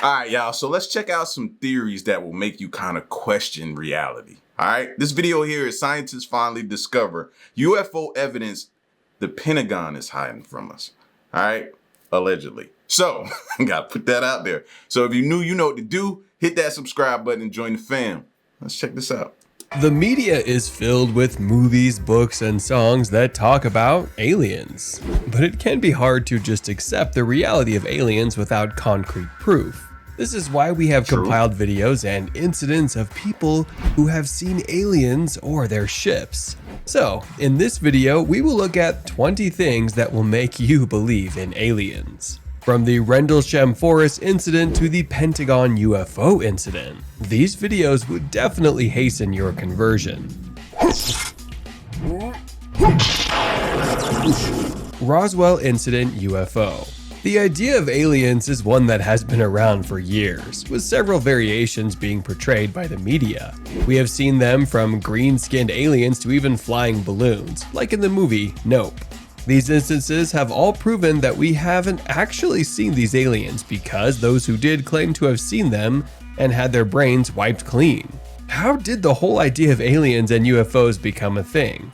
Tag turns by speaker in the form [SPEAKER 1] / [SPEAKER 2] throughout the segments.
[SPEAKER 1] All right, y'all. So let's check out some theories that will make you kind of question reality. All right. This video here is scientists finally discover UFO evidence the Pentagon is hiding from us. All right. Allegedly. So got to put that out there. So if you're new, you know what to do. Hit that subscribe button and join the fam. Let's check this out.
[SPEAKER 2] The media is filled with movies, books, and songs that talk about aliens. But it can be hard to just accept the reality of aliens without concrete proof. This is why we have compiled videos and incidents of people who have seen aliens or their ships. So, in this video, we will look at 20 things that will make you believe in aliens. From the Rendelschem forest incident to the Pentagon UFO incident, these videos would definitely hasten your conversion. Roswell Incident UFO. The idea of aliens is one that has been around for years, with several variations being portrayed by the media. We have seen them from green-skinned aliens to even flying balloons, like in the movie Nope. These instances have all proven that we haven't actually seen these aliens because those who did claim to have seen them and had their brains wiped clean. How did the whole idea of aliens and UFOs become a thing?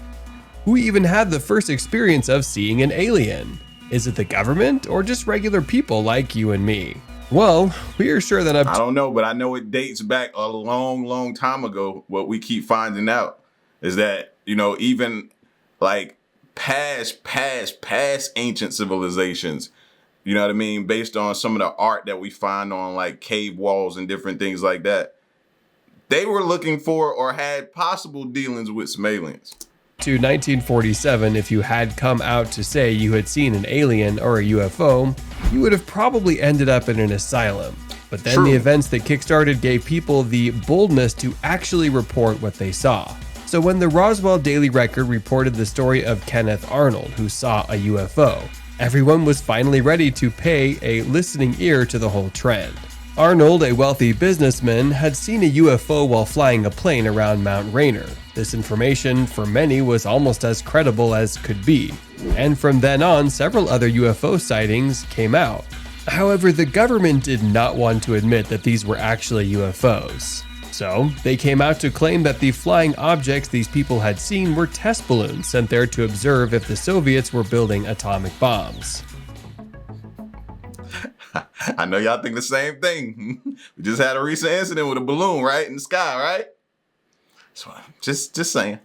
[SPEAKER 2] Who even had the first experience of seeing an alien? Is it the government or just regular people like you and me? Well, we are sure that
[SPEAKER 1] I don't know, but I know it dates back a long time ago. What we keep finding out is that, you know, even like past ancient civilizations, you know what I mean, based on some of the art that we find on like cave walls and different things like that, they were looking for or had possible dealings with some aliens.
[SPEAKER 2] To 1947, if you had come out to say you had seen an alien or a UFO, you would have probably ended up in an asylum. But then the events that kickstarted gave people the boldness to actually report what they saw. So when the Roswell Daily Record reported the story of Kenneth Arnold, who saw a UFO, everyone was finally ready to pay a listening ear to the whole trend. Arnold, a wealthy businessman, had seen a UFO while flying a plane around Mount Rainier. This information, for many, was almost as credible as could be, and from then on, several other UFO sightings came out. However, the government did not want to admit that these were actually UFOs. So, they came out to claim that the flying objects these people had seen were test balloons sent there to observe if the Soviets were building atomic bombs.
[SPEAKER 1] I know y'all think the same thing. We just had a recent incident with a balloon, right? In the sky, right? So just saying.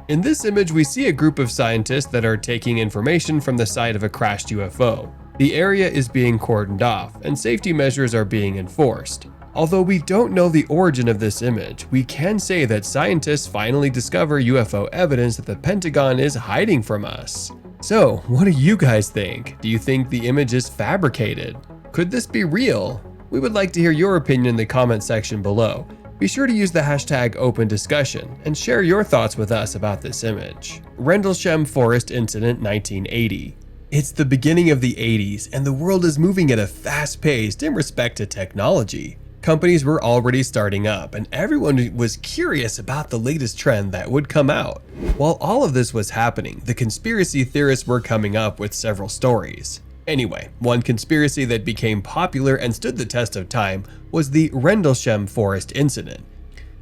[SPEAKER 2] In this image, we see a group of scientists that are taking information from the site of a crashed UFO. The area is being cordoned off, and safety measures are being enforced. Although we don't know the origin of this image, we can say that scientists finally discover UFO evidence that the Pentagon is hiding from us. So, what do you guys think? Do you think the image is fabricated? Could this be real? We would like to hear your opinion in the comment section below. Be sure to use the hashtag #OpenDiscussion and share your thoughts with us about this image. Rendelschem Forest Incident 1980. It's the beginning of the 80s and the world is moving at a fast pace in respect to technology. Companies were already starting up and everyone was curious about the latest trend that would come out. While all of this was happening, the conspiracy theorists were coming up with several stories. Anyway, one conspiracy that became popular and stood the test of time was the Rendelschem forest incident,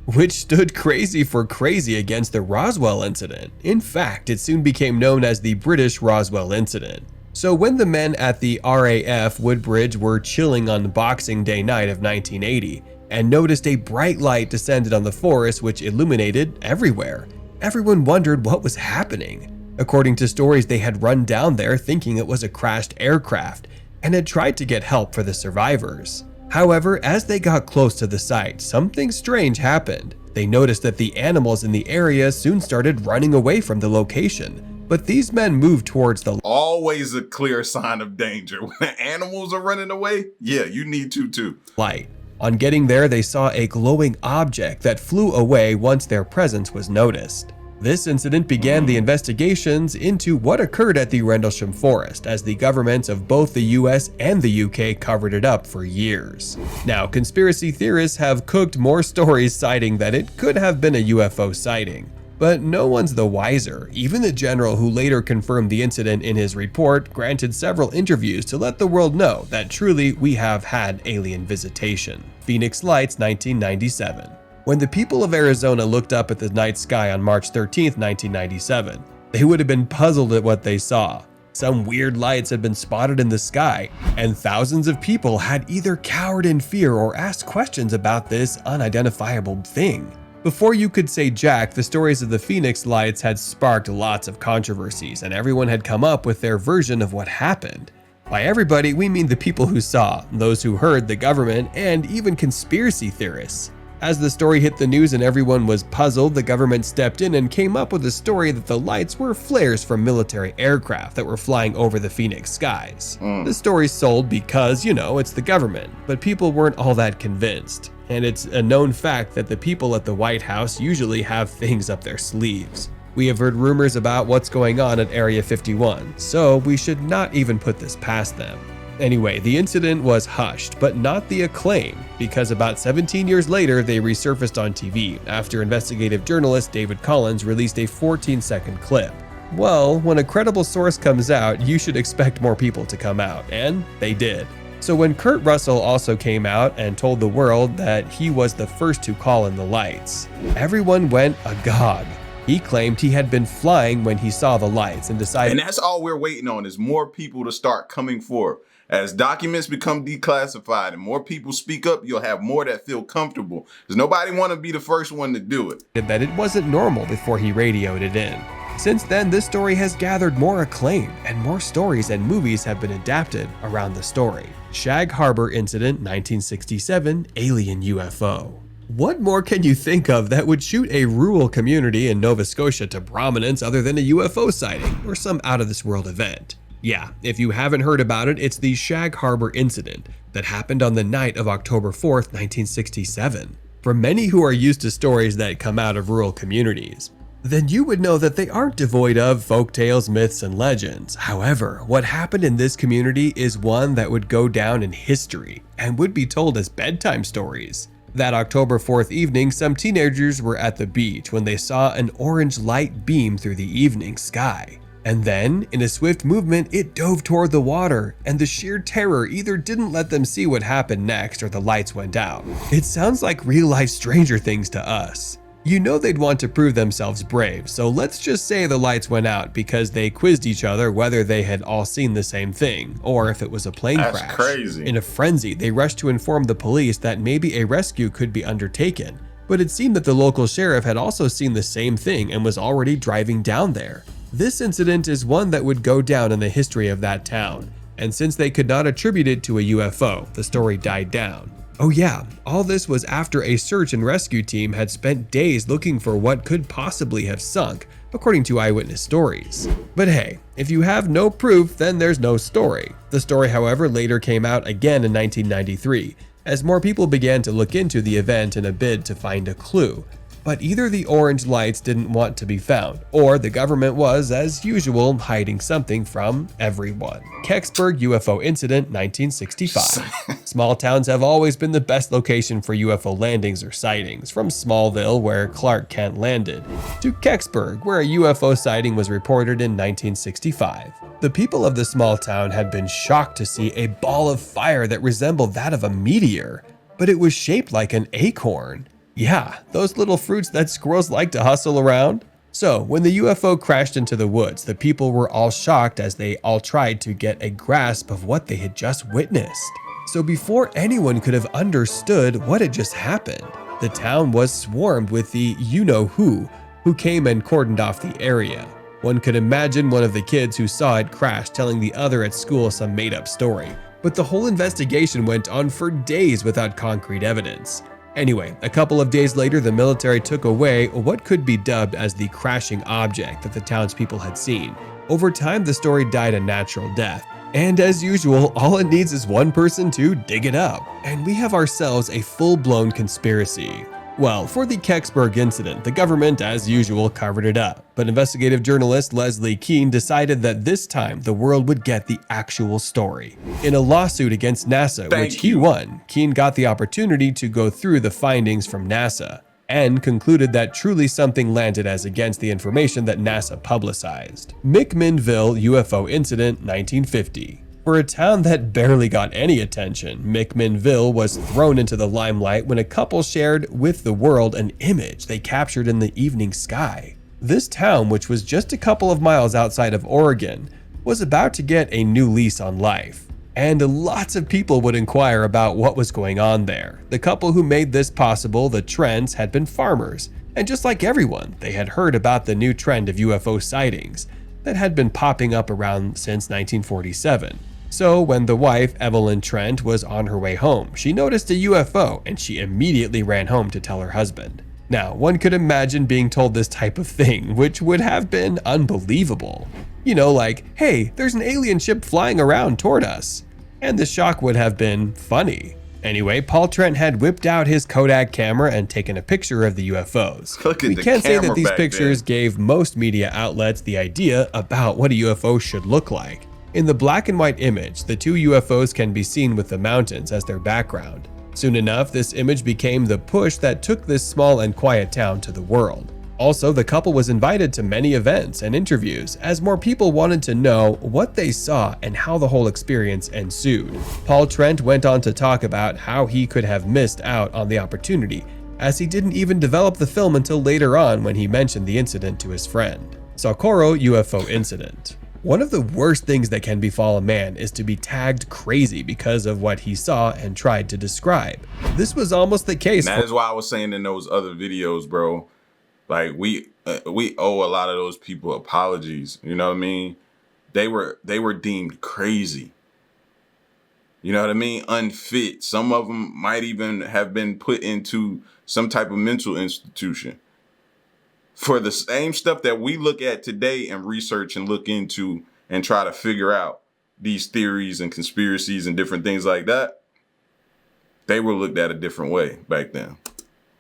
[SPEAKER 2] which stood crazy for crazy against the Roswell incident. In fact, it soon became known as the British Roswell incident. So when the men at the RAF Woodbridge were chilling on Boxing Day night of 1980 and noticed a bright light descended on the forest which illuminated everywhere, everyone wondered what was happening. According to stories, they had run down there thinking it was a crashed aircraft and had tried to get help for the survivors. However, as they got close to the site, something strange happened. They noticed that the animals in the area soon started running away from the location. But these men moved towards the
[SPEAKER 1] always a clear sign of danger. When animals are running away, yeah, you need to too.
[SPEAKER 2] Light. On getting there, they saw a glowing object that flew away once their presence was noticed. This incident began the investigations into what occurred at the Rendelschem forest, as the governments of both the US and the UK covered it up for years. Now, conspiracy theorists have cooked more stories citing that it could have been a UFO sighting. But no one's the wiser. Even the general who later confirmed the incident in his report granted several interviews to let the world know that truly we have had alien visitation. Phoenix Lights, 1997. When the people of Arizona looked up at the night sky on March 13, 1997, they would have been puzzled at what they saw. Some weird lights had been spotted in the sky, and thousands of people had either cowered in fear or asked questions about this unidentifiable thing. Before you could say jack, the stories of the Phoenix Lights had sparked lots of controversies, and everyone had come up with their version of what happened. By everybody, we mean the people who saw, those who heard, the government, and even conspiracy theorists. As the story hit the news and everyone was puzzled, the government stepped in and came up with a story that the lights were flares from military aircraft that were flying over the Phoenix skies. The story sold because, it's the government, but people weren't all that convinced. And it's a known fact that the people at the White House usually have things up their sleeves. We have heard rumors about what's going on at Area 51, so we should not even put this past them. Anyway, the incident was hushed, but not the acclaim, because about 17 years later, they resurfaced on TV after investigative journalist David Collins released a 14-second clip. Well, when a credible source comes out, you should expect more people to come out, and they did. So when Kurt Russell also came out and told the world that he was the first to call in the lights, everyone went agog. He claimed he had been flying when he saw the lights and decided—
[SPEAKER 1] And that's all we're waiting on, is more people to start coming forward. As documents become declassified and more people speak up, you'll have more that feel comfortable, because nobody want to be the first one to do it.
[SPEAKER 2] That it wasn't normal before he radioed it in. Since then, this story has gathered more acclaim, and more stories and movies have been adapted around the story. Shag Harbor Incident, 1967, Alien UFO. What more can you think of that would shoot a rural community in Nova Scotia to prominence other than a UFO sighting or some out-of-this-world event? Yeah, if you haven't heard about it, it's the Shag Harbor Incident that happened on the night of October 4th, 1967. For many who are used to stories that come out of rural communities, then you would know that they aren't devoid of folktales, myths, and legends. However, what happened in this community is one that would go down in history and would be told as bedtime stories. That October 4th evening, some teenagers were at the beach when they saw an orange light beam through the evening sky. And then, in a swift movement, it dove toward the water, and the sheer terror either didn't let them see what happened next or the lights went out. It sounds like real-life Stranger Things to us. You know they'd want to prove themselves brave, so let's just say the lights went out because they quizzed each other whether they had all seen the same thing, or if it was a plane crash.
[SPEAKER 1] That's crazy.
[SPEAKER 2] In a frenzy, they rushed to inform the police that maybe a rescue could be undertaken, but it seemed that the local sheriff had also seen the same thing and was already driving down there. This incident is one that would go down in the history of that town, and since they could not attribute it to a UFO, the story died down. Oh yeah, all this was after a search and rescue team had spent days looking for what could possibly have sunk, according to eyewitness stories. But hey, if you have no proof, then there's no story. The story, however, later came out again in 1993, as more people began to look into the event in a bid to find a clue. But either the orange lights didn't want to be found, or the government was, as usual, hiding something from everyone. Kecksburg UFO Incident, 1965. Small towns have always been the best location for UFO landings or sightings, from Smallville, where Clark Kent landed, to Kecksburg, where a UFO sighting was reported in 1965. The people of the small town had been shocked to see a ball of fire that resembled that of a meteor, but it was shaped like an acorn. Yeah, those little fruits that squirrels like to hustle around. So, when the UFO crashed into the woods, the people were all shocked as they all tried to get a grasp of what they had just witnessed. So before anyone could have understood what had just happened, the town was swarmed with the you-know-who came and cordoned off the area. One could imagine one of the kids who saw it crash telling the other at school some made-up story, but the whole investigation went on for days without concrete evidence. Anyway, a couple of days later, the military took away what could be dubbed as the crashing object that the townspeople had seen. Over time, the story died a natural death. And as usual, all it needs is one person to dig it up. And we have ourselves a full-blown conspiracy. Well, for the Kecksburg incident, the government, as usual, covered it up. But investigative journalist Leslie Keene decided that this time the world would get the actual story. In a lawsuit against NASA, which he won, Keene got the opportunity to go through the findings from NASA. and concluded that truly something landed as against the information that NASA publicized. McMinnville UFO Incident 1950. For a town that barely got any attention, McMinnville was thrown into the limelight when a couple shared with the world an image they captured in the evening sky. This town, which was just a couple of miles outside of Oregon, was about to get a new lease on life. And lots of people would inquire about what was going on there. The couple who made this possible, the Trents, had been farmers, and just like everyone, they had heard about the new trend of UFO sightings that had been popping up around since 1947. So when the wife, Evelyn Trent, was on her way home, she noticed a UFO and she immediately ran home to tell her husband. Now, one could imagine being told this type of thing, which would have been unbelievable. You know, like, hey, there's an alien ship flying around toward us. And the shock would have been funny. Anyway, Paul Trent had whipped out his Kodak camera and taken a picture of the UFOs. We can't say that these pictures gave most media outlets the idea about what a UFO should look like. In the black and white image, the two UFOs can be seen with the mountains as their background. Soon enough, this image became the push that took this small and quiet town to the world. Also, the couple was invited to many events and interviews as more people wanted to know what they saw and how the whole experience ensued. Paul Trent went on to talk about how he could have missed out on the opportunity, as he didn't even develop the film until later on when he mentioned the incident to his friend. Socorro UFO Incident. One of the worst things that can befall a man is to be tagged crazy because of what he saw and tried to describe. This was almost the case.
[SPEAKER 1] That is why I was saying in those other videos, bro, like we owe a lot of those people apologies. You know what I mean? They were deemed crazy. You know what I mean? Unfit. Some of them might even have been put into some type of mental institution for the same stuff that we look at today and research and look into and try to figure out these theories and conspiracies and different things like that. They were looked at a different way back then.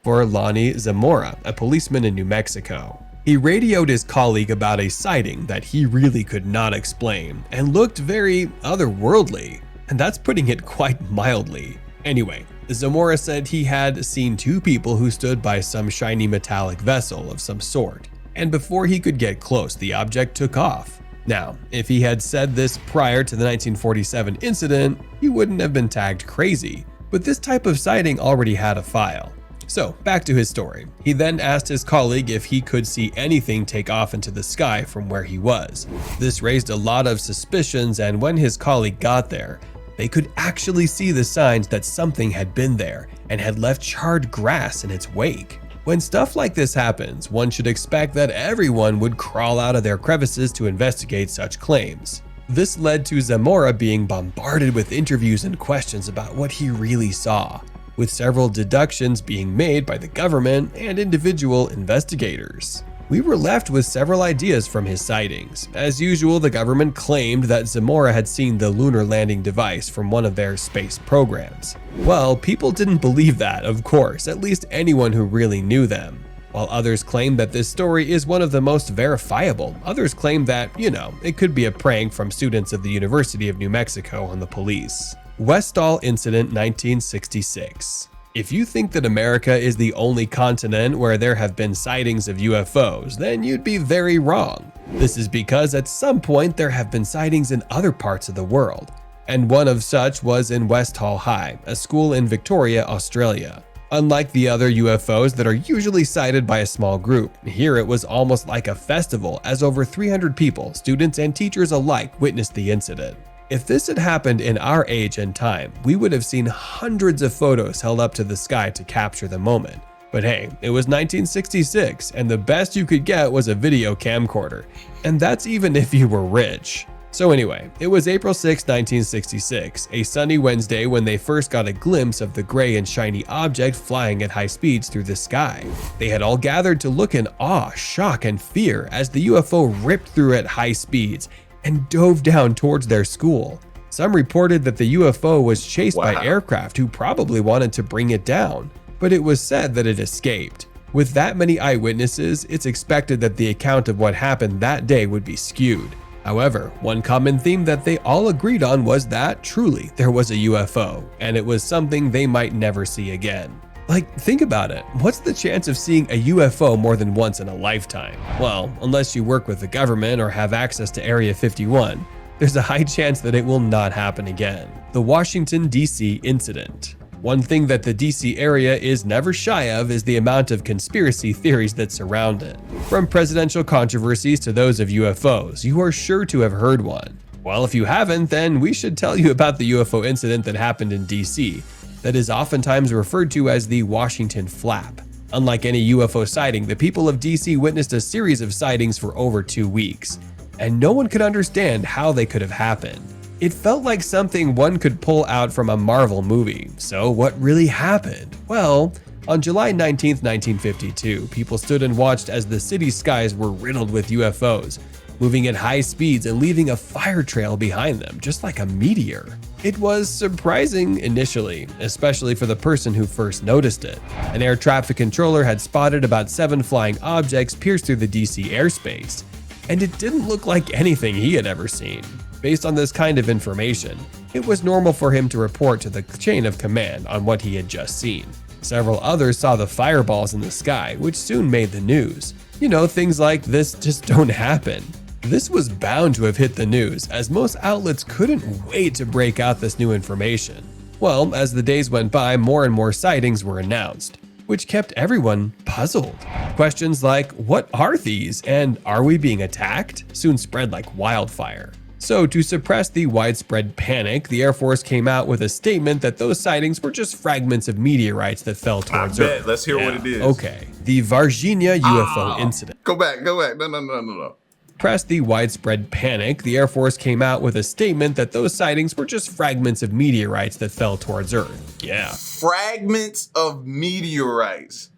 [SPEAKER 2] For Lonnie Zamora, a policeman in New Mexico. He radioed his colleague about a sighting that he really could not explain and looked very otherworldly, and that's putting it quite mildly. Anyway, Zamora said he had seen two people who stood by some shiny metallic vessel of some sort, and before he could get close, the object took off. Now, if he had said this prior to the 1947 incident, he wouldn't have been tagged crazy, but this type of sighting already had a file. So, back to his story. He then asked his colleague if he could see anything take off into the sky from where he was. This raised a lot of suspicions, and when his colleague got there, they could actually see the signs that something had been there and had left charred grass in its wake. When stuff like this happens, one should expect that everyone would crawl out of their crevices to investigate such claims. This led to Zamora being bombarded with interviews and questions about what he really saw, with several deductions being made by the government and individual investigators. We were left with several ideas from his sightings. As usual, the government claimed that Zamora had seen the lunar landing device from one of their space programs. Well, people didn't believe that, of course, at least anyone who really knew them. While others claim that this story is one of the most verifiable, others claim that, it could be a prank from students of the University of New Mexico on the police. Westall Incident 1966. If you think that America is the only continent where there have been sightings of UFOs, then you'd be very wrong. This is because at some point there have been sightings in other parts of the world, and one of such was in Westall High, a school in Victoria, Australia. Unlike the other UFOs that are usually sighted by a small group, here it was almost like a festival, as over 300 people, students and teachers alike, witnessed the incident. If this had happened in our age and time, we would have seen hundreds of photos held up to the sky to capture the moment. But hey, it was 1966, and the best you could get was a video camcorder, and that's even if you were rich. So anyway, it was April 6, 1966, a sunny Wednesday, when they first got a glimpse of the gray and shiny object flying at high speeds through the sky. They had all gathered to look in awe, shock, and fear as the UFO ripped through at high speeds and dove down towards their school. Some reported that the UFO was chased by aircraft who probably wanted to bring it down, but it was said that it escaped. With that many eyewitnesses, it's expected that the account of what happened that day would be skewed. However, one common theme that they all agreed on was that truly there was a UFO, and it was something they might never see again. Like, think about it. What's the chance of seeing a UFO more than once in a lifetime? Well, unless you work with the government or have access to Area 51, there's a high chance that it will not happen again. The Washington, D.C. Incident. One thing that the D.C. area is never shy of is the amount of conspiracy theories that surround it. From presidential controversies to those of UFOs, you are sure to have heard one. Well, if you haven't, then we should tell you about the UFO incident that happened in D.C. that is oftentimes referred to as the Washington Flap. Unlike any UFO sighting, the people of D.C. witnessed a series of sightings for over 2 weeks, and no one could understand how they could have happened. It felt like something one could pull out from a Marvel movie. So what really happened? Well, on July 19, 1952, people stood and watched as the city's skies were riddled with UFOs, moving at high speeds and leaving a fire trail behind them, just like a meteor. It was surprising initially, especially for the person who first noticed it. An air traffic controller had spotted about 7 flying objects pierce through the DC airspace, and it didn't look like anything he had ever seen. Based on this kind of information, it was normal for him to report to the chain of command on what he had just seen. Several others saw the fireballs in the sky, which soon made the news. You know, things like this just don't happen. This was bound to have hit the news, as most outlets couldn't wait to break out this new information. Well, as the days went by, more and more sightings were announced, which kept everyone puzzled. Questions like, what are these, and are we being attacked, soon spread like wildfire. So to suppress the widespread panic, the Air Force came out with a statement that those sightings were just fragments of meteorites that fell towards Earth.
[SPEAKER 1] Let's hear what it is.
[SPEAKER 2] Okay, the Virginia UFO Incident.
[SPEAKER 1] Go back. No.
[SPEAKER 2] Suppress the widespread panic, the Air Force came out with a statement that those sightings were just fragments of meteorites that fell towards Earth. Yeah.
[SPEAKER 1] Fragments of meteorites.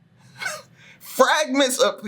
[SPEAKER 1] Fragments of...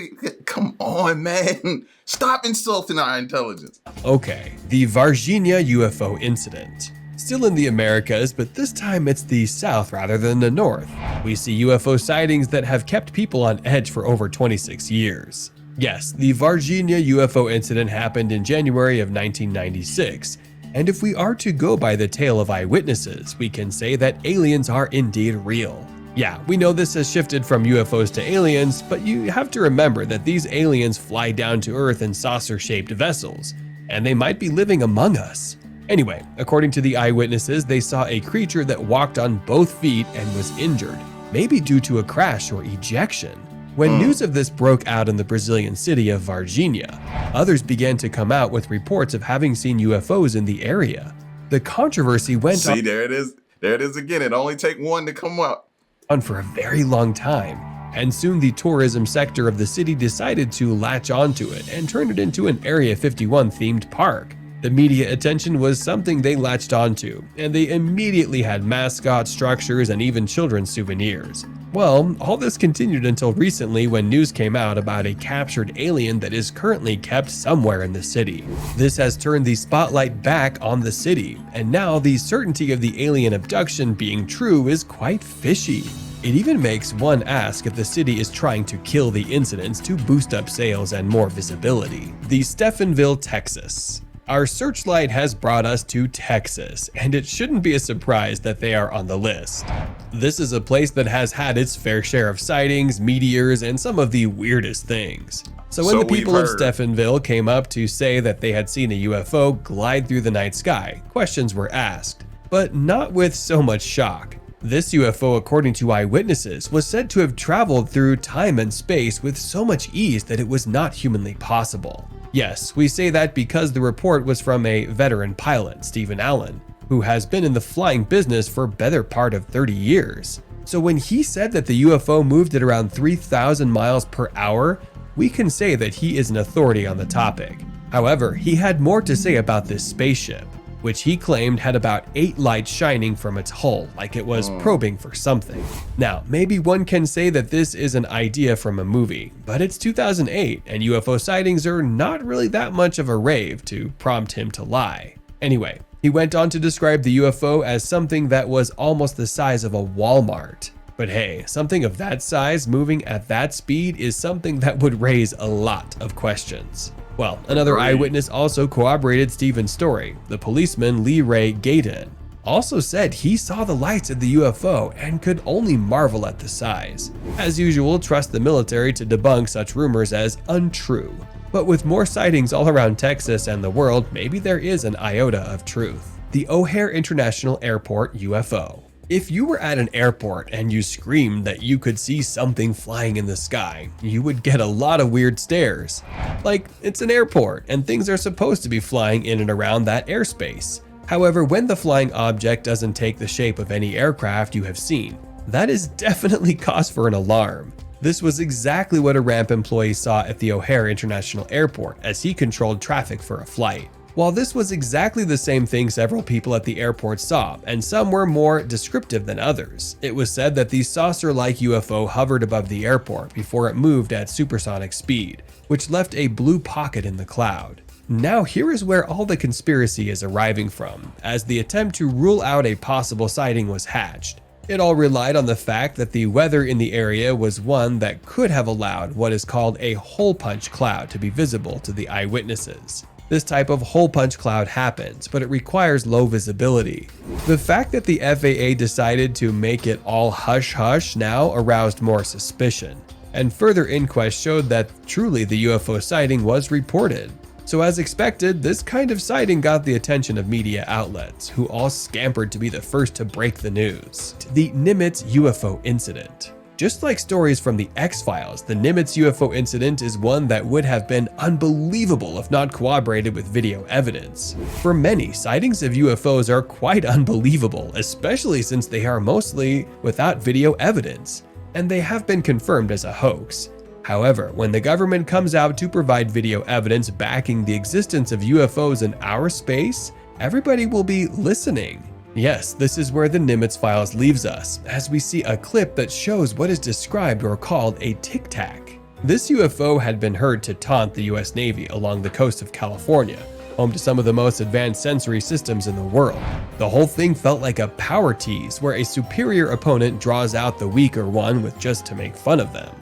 [SPEAKER 1] Come on, man. Stop insulting our intelligence.
[SPEAKER 2] Okay, the Virginia UFO Incident. Still in the Americas, but this time it's the South rather than the North. We see UFO sightings that have kept people on edge for over 26 years. Yes, the Virginia UFO Incident happened in January of 1996, and if we are to go by the tale of eyewitnesses, we can say that aliens are indeed real. Yeah, we know this has shifted from UFOs to aliens, but you have to remember that these aliens fly down to Earth in saucer-shaped vessels, and they might be living among us. Anyway, according to the eyewitnesses, they saw a creature that walked on both feet and was injured, maybe due to a crash or ejection. When news of this broke out in the Brazilian city of Varginha, others began to come out with reports of having seen UFOs in the area. The controversy went on.
[SPEAKER 1] See, there it is. There it is again. It only takes one to come out.
[SPEAKER 2] On for a very long time, and soon the tourism sector of the city decided to latch onto it and turn it into an Area 51 themed park. The media attention was something they latched onto, and they immediately had mascot structures and even children's souvenirs. Well, all this continued until recently when news came out about a captured alien that is currently kept somewhere in the city. This has turned the spotlight back on the city, and now the certainty of the alien abduction being true is quite fishy. It even makes one ask if the city is trying to kill the incidents to boost up sales and more visibility. The Stephenville, Texas. Our searchlight has brought us to Texas, and it shouldn't be a surprise that they are on the list. This is a place that has had its fair share of sightings, meteors, and some of the weirdest things. So when the people of Stephenville came up to say that they had seen a UFO glide through the night sky, questions were asked, but not with so much shock. This UFO, according to eyewitnesses, was said to have traveled through time and space with so much ease that it was not humanly possible. Yes, we say that because the report was from a veteran pilot, Stephen Allen, who has been in the flying business for a better part of 30 years. So when he said that the UFO moved at around 3,000 miles per hour, we can say that he is an authority on the topic. However, he had more to say about this spaceship, which he claimed had about 8 lights shining from its hull, like it was probing for something. Now, maybe one can say that this is an idea from a movie, but it's 2008 and UFO sightings are not really that much of a rave to prompt him to lie. Anyway, he went on to describe the UFO as something that was almost the size of a Walmart. But hey, something of that size moving at that speed is something that would raise a lot of questions. Well, another eyewitness also corroborated Stephen's story, the policeman Lee Ray Gayton. also said he saw the lights of the UFO and could only marvel at the size. As usual, trust the military to debunk such rumors as untrue. But with more sightings all around Texas and the world, maybe there is an iota of truth. The OHare International Airport UFO. If you were at an airport and you screamed that you could see something flying in the sky, you would get a lot of weird stares. Like, it's an airport and things are supposed to be flying in and around that airspace. However, when the flying object doesn't take the shape of any aircraft you have seen, that is definitely cause for an alarm. This was exactly what a ramp employee saw at the OHare International Airport as he controlled traffic for a flight. While this was exactly the same thing several people at the airport saw, and some were more descriptive than others, it was said that the saucer-like UFO hovered above the airport before it moved at supersonic speed, which left a blue pocket in the cloud. Now here is where all the conspiracy is arriving from, as the attempt to rule out a possible sighting was hatched. It all relied on the fact that the weather in the area was one that could have allowed what is called a hole punch cloud to be visible to the eyewitnesses. This type of hole punch cloud happens, but it requires low visibility. The fact that the FAA decided to make it all hush-hush now aroused more suspicion, and further inquest showed that truly the UFO sighting was reported. So as expected, this kind of sighting got the attention of media outlets, who all scampered to be the first to break the news. The Nimitz UFO Incident. Just like stories from the X-Files, the Nimitz UFO Incident is one that would have been unbelievable if not corroborated with video evidence. For many, sightings of UFOs are quite unbelievable, especially since they are mostly without video evidence, and they have been confirmed as a hoax. However, when the government comes out to provide video evidence backing the existence of UFOs in our space, everybody will be listening. Yes, this is where the Nimitz files leaves us, as we see a clip that shows what is described or called a Tic Tac. This UFO had been heard to taunt the US Navy along the coast of California, home to some of the most advanced sensory systems in the world. The whole thing felt like a power tease where a superior opponent draws out the weaker one with just to make fun of them.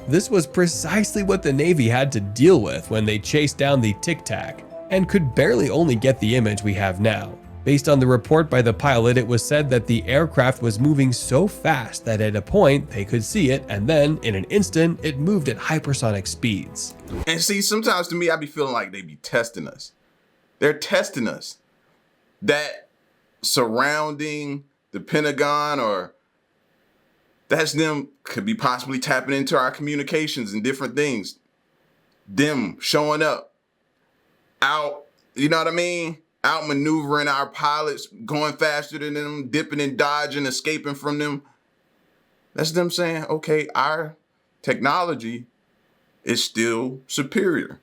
[SPEAKER 2] This was precisely what the Navy had to deal with when they chased down the Tic Tac, and could barely only get the image we have now. Based on the report by the pilot, it was said that the aircraft was moving so fast that at a point they could see it, and then in an instant it moved at hypersonic speeds.
[SPEAKER 1] And see, sometimes to me, I be feeling like they be testing us. They're testing us. That surrounding the Pentagon, or that's them could be possibly tapping into our communications and different things. Them showing up out, you know what I mean? Outmaneuvering our pilots, going faster than them, dipping and dodging, escaping from them. That's them saying, okay, our technology is still superior.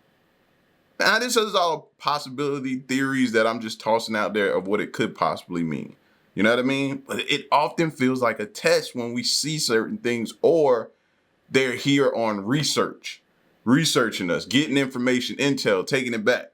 [SPEAKER 1] Now, this is all possibility theories that I'm just tossing out there of what it could possibly mean. You know what I mean? But it often feels like a test when we see certain things, or they're here on researching us, getting information, intel, taking it back.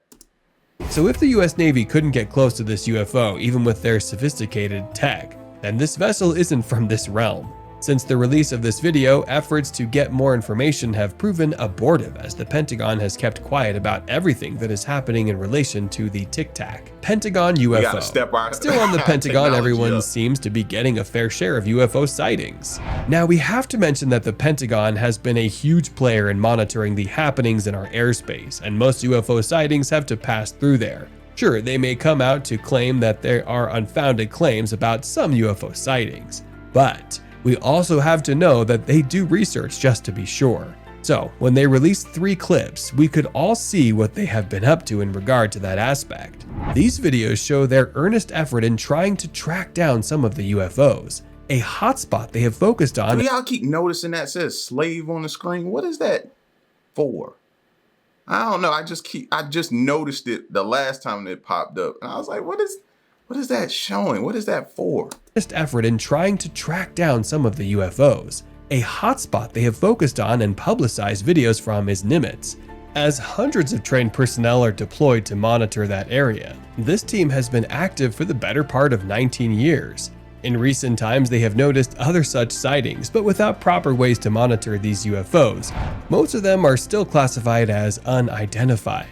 [SPEAKER 2] So if the US Navy couldn't get close to this UFO even with their sophisticated tech, then this vessel isn't from this realm. Since the release of this video, efforts to get more information have proven abortive, as the Pentagon has kept quiet about everything that is happening in relation to the Tic Tac. Pentagon UFO. Still on the Pentagon, everyone seems to be getting a fair share of UFO sightings. Now we have to mention that the Pentagon has been a huge player in monitoring the happenings in our airspace, and most UFO sightings have to pass through there. Sure, they may come out to claim that there are unfounded claims about some UFO sightings, but we also have to know that they do research just to be sure. So when they released 3 clips, we could all see what they have been up to in regard to that aspect. These videos show their earnest effort in trying to track down some of the UFOs, a hotspot they have focused on.
[SPEAKER 1] Do y'all keep noticing that says slave on the screen? What is that for? I don't know. I just noticed it the last time it popped up, and I was like, what is that showing? What is that for?
[SPEAKER 2] Effort in trying to track down some of the UFOs. A hotspot they have focused on and publicized videos from is Nimitz, as hundreds of trained personnel are deployed to monitor that area. This team has been active for the better part of 19 years. In recent times, they have noticed other such sightings, but without proper ways to monitor these UFOs. Most of them are still classified as unidentified.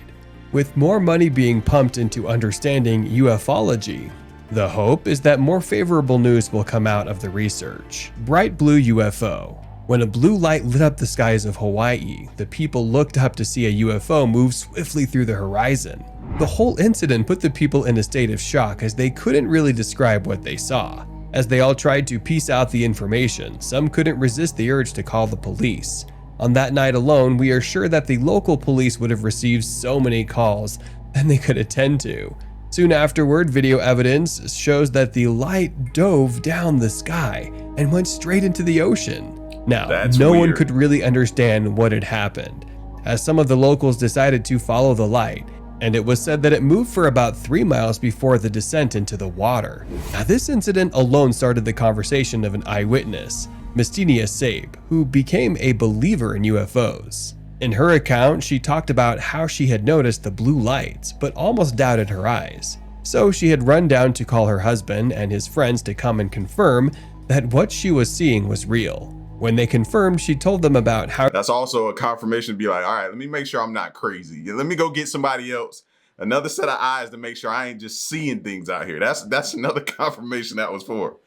[SPEAKER 2] With more money being pumped into understanding ufology, The hope is that more favorable news will come out of the research. Bright blue UFO. When a blue light lit up the skies of Hawaii, the people looked up to see a UFO move swiftly through the horizon. The whole incident put the people in a state of shock as they couldn't really describe what they saw. As they all tried to piece out the information, some couldn't resist the urge to call the police. On that night alone, we are sure that the local police would have received so many calls than they could attend to. Soon afterward, video evidence shows that the light dove down the sky and went straight into the ocean. Now, no one could really understand what had happened, as some of the locals decided to follow the light, and it was said that it moved for about 3 miles before the descent into the water. Now, this incident alone started the conversation of an eyewitness, Mistinia Sabe, who became a believer in UFOs. In her account, she talked about how she had noticed the blue lights, but almost doubted her eyes. So she had run down to call her husband and his friends to come and confirm that what she was seeing was real. When they confirmed, she told them about how—
[SPEAKER 1] That's also a confirmation to be like, all right, let me make sure I'm not crazy. Let me go get somebody else, another set of eyes to make sure I ain't just seeing things out here. That's another confirmation that was for.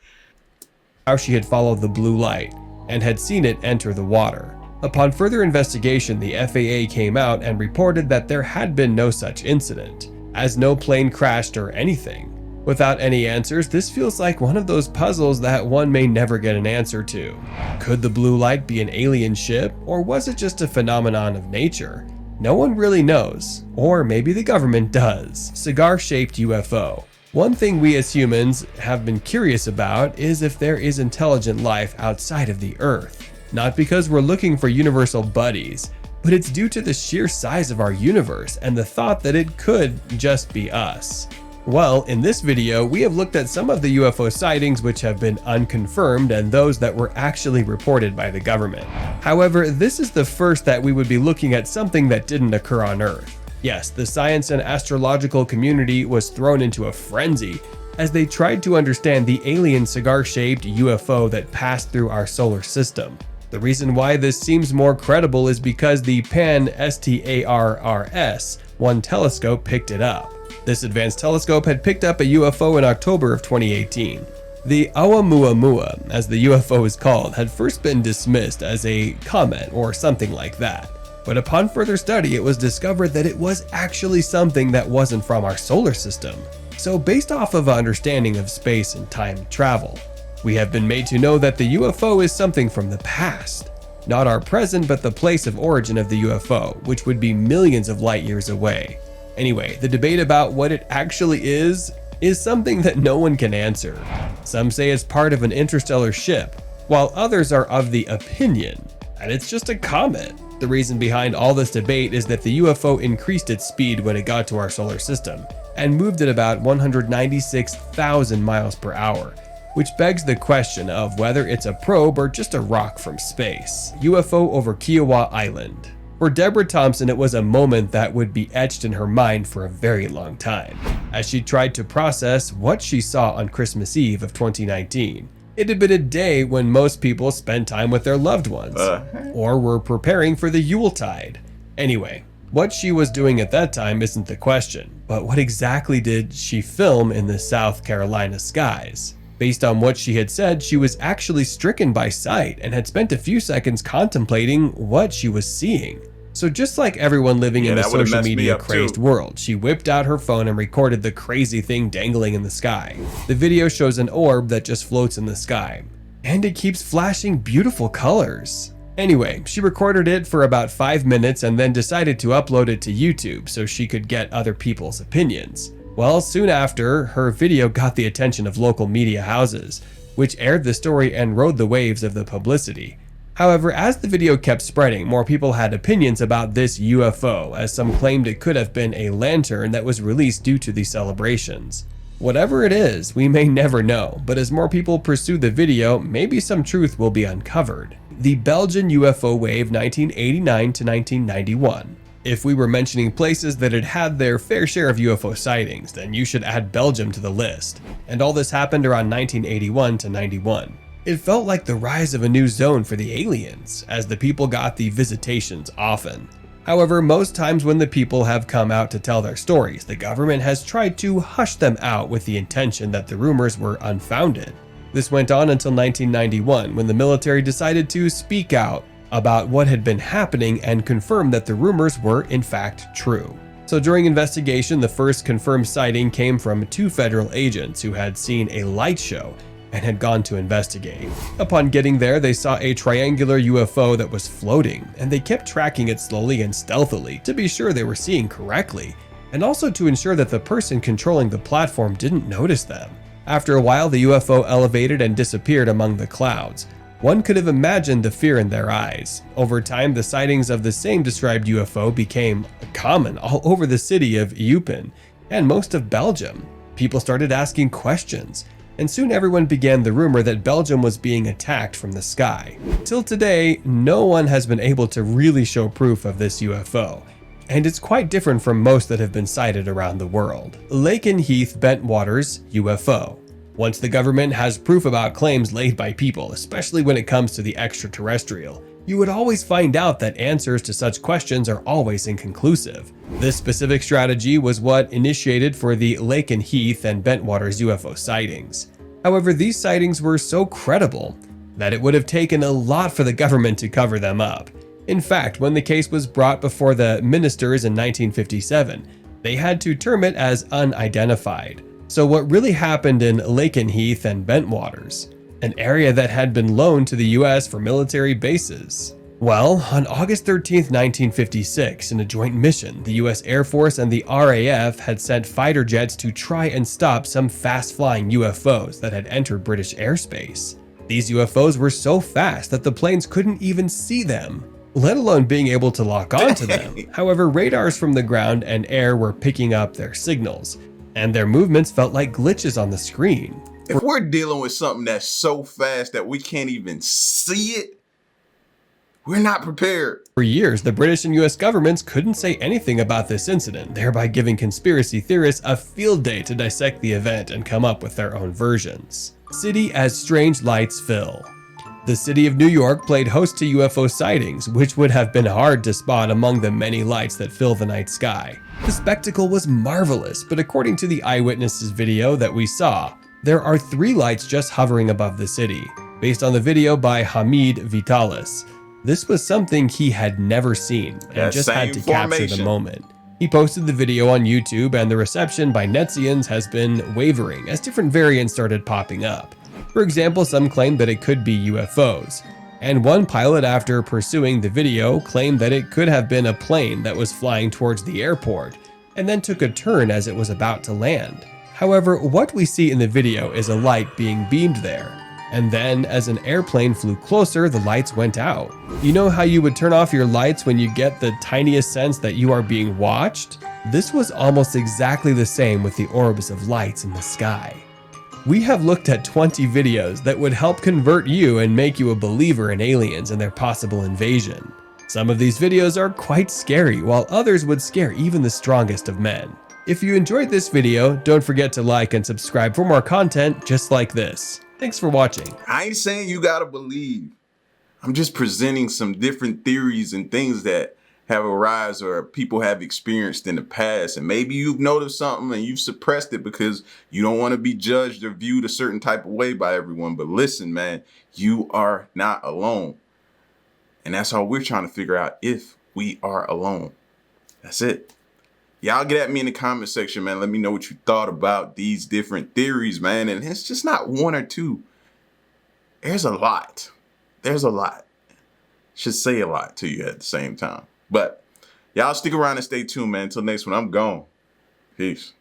[SPEAKER 2] How she had followed the blue light and had seen it enter the water. Upon further investigation, the FAA came out and reported that there had been no such incident, as no plane crashed or anything. Without any answers, this feels like one of those puzzles that one may never get an answer to. Could the blue light be an alien ship, or was it just a phenomenon of nature? No one really knows, or maybe the government does. Cigar Shaped UFO. One thing we as humans have been curious about is if there is intelligent life outside of the Earth. Not because we're looking for universal buddies, but it's due to the sheer size of our universe and the thought that it could just be us. Well, in this video, we have looked at some of the UFO sightings which have been unconfirmed and those that were actually reported by the government. However, this is the first that we would be looking at something that didn't occur on Earth. Yes, the science and astrological community was thrown into a frenzy as they tried to understand the alien cigar-shaped UFO that passed through our solar system. The reason why this seems more credible is because the Pan-STARRS-1 telescope picked it up. This advanced telescope had picked up a UFO in October of 2018. The Oumuamua, as the UFO is called, had first been dismissed as a comet or something like that. But upon further study, it was discovered that it was actually something that wasn't from our solar system. So based off of an understanding of space and time travel, we have been made to know that the UFO is something from the past. Not our present, but the place of origin of the UFO, which would be millions of light years away. Anyway, the debate about what it actually is something that no one can answer. Some say it's part of an interstellar ship, while others are of the opinion that it's just a comet. The reason behind all this debate is that the UFO increased its speed when it got to our solar system and moved at about 196,000 miles per hour, which begs the question of whether it's a probe or just a rock from space. UFO over Kiowa Island. For Deborah Thompson, it was a moment that would be etched in her mind for a very long time, as she tried to process what she saw on Christmas Eve of 2019. It had been a day when most people spent time with their loved ones, or were preparing for the Yuletide. Anyway, what she was doing at that time isn't the question, but what exactly did she film in the South Carolina skies? Based on what she had said, she was actually stricken by sight and had spent a few seconds contemplating what she was seeing. So just like everyone living in the social media crazed world, she whipped out her phone and recorded the crazy thing dangling in the sky. The video shows an orb that just floats in the sky, and it keeps flashing beautiful colors. Anyway, she recorded it for about 5 minutes and then decided to upload it to YouTube so she could get other people's opinions. Well, soon after, her video got the attention of local media houses, which aired the story and rode the waves of the publicity. However, as the video kept spreading, more people had opinions about this UFO, as some claimed it could have been a lantern that was released due to the celebrations. Whatever it is, we may never know, but as more people pursue the video, maybe some truth will be uncovered. The Belgian UFO Wave 1989 to 1991. If we were mentioning places that had had their fair share of UFO sightings, then you should add Belgium to the list. And all this happened around 1981 to 91. It felt like the rise of a new zone for the aliens, as the people got the visitations often. However, most times when the people have come out to tell their stories, the government has tried to hush them out with the intention that the rumors were unfounded. This went on until 1991, when the military decided to speak out about what had been happening and confirm that the rumors were in fact true. So during investigation, the first confirmed sighting came from 2 federal agents who had seen a light show and had gone to investigate. Upon getting there, they saw a triangular UFO that was floating, and they kept tracking it slowly and stealthily to be sure they were seeing correctly, and also to ensure that the person controlling the platform didn't notice them. After a while, the UFO elevated and disappeared among the clouds. One could have imagined the fear in their eyes. Over time, the sightings of the same described UFO became common all over the city of Eupen and most of Belgium. People started asking questions, and soon everyone began the rumor that Belgium was being attacked from the sky. Till today, no one has been able to really show proof of this UFO, and it's quite different from most that have been sighted around the world. Lakenheath Bentwaters UFO. Once the government has proof about claims laid by people, especially when it comes to the extraterrestrial, you would always find out that answers to such questions are always inconclusive. This specific strategy was what initiated for the Lakenheath and Bentwaters UFO sightings. However, these sightings were so credible that it would have taken a lot for the government to cover them up. In fact, when the case was brought before the ministers in 1957, they had to term it as unidentified. So what really happened in Lakenheath and Bentwaters? An area that had been loaned to the US for military bases. Well, on August 13, 1956, in a joint mission, the US Air Force and the RAF had sent fighter jets to try and stop some fast-flying UFOs that had entered British airspace. These UFOs were so fast that the planes couldn't even see them, let alone being able to lock onto them. However, radars from the ground and air were picking up their signals, and their movements felt like glitches on the screen.
[SPEAKER 1] If we're dealing with something that's so fast that we can't even see it, we're not prepared.
[SPEAKER 2] For years, the British and US governments couldn't say anything about this incident, thereby giving conspiracy theorists a field day to dissect the event and come up with their own versions. City as strange lights fill. The city of New York played host to UFO sightings, which would have been hard to spot among the many lights that fill the night sky. The spectacle was marvelous, but according to the eyewitnesses video that we saw, there are 3 lights just hovering above the city. Based on the video by Hamid Vitalis, this was something he had never seen and just had to capture the moment. He posted the video on YouTube, and the reception by Netzians has been wavering as different variants started popping up. For example, some claimed that it could be UFOs, and one pilot, after pursuing the video, claimed that it could have been a plane that was flying towards the airport and then took a turn as it was about to land. However, what we see in the video is a light being beamed there, and then as an airplane flew closer, the lights went out. You know how you would turn off your lights when you get the tiniest sense that you are being watched? This was almost exactly the same with the orbs of lights in the sky. We have looked at 20 videos that would help convert you and make you a believer in aliens and their possible invasion. Some of these videos are quite scary, while others would scare even the strongest of men. If you enjoyed this video, don't forget to like and subscribe for more content just like this. Thanks for watching.
[SPEAKER 1] I ain't saying you gotta believe. I'm just presenting some different theories and things that have arisen or people have experienced in the past. And maybe you've noticed something and you've suppressed it because you don't want to be judged or viewed a certain type of way by everyone. But listen, man, you are not alone. And that's all we're trying to figure out, if we are alone. That's it. Y'all get at me in the comment section, man. Let me know what you thought about these different theories, man. And it's just not one or two. There's a lot. There's a lot. Should say a lot to you at the same time. But y'all stick around and stay tuned, man. Until next one, I'm gone. Peace.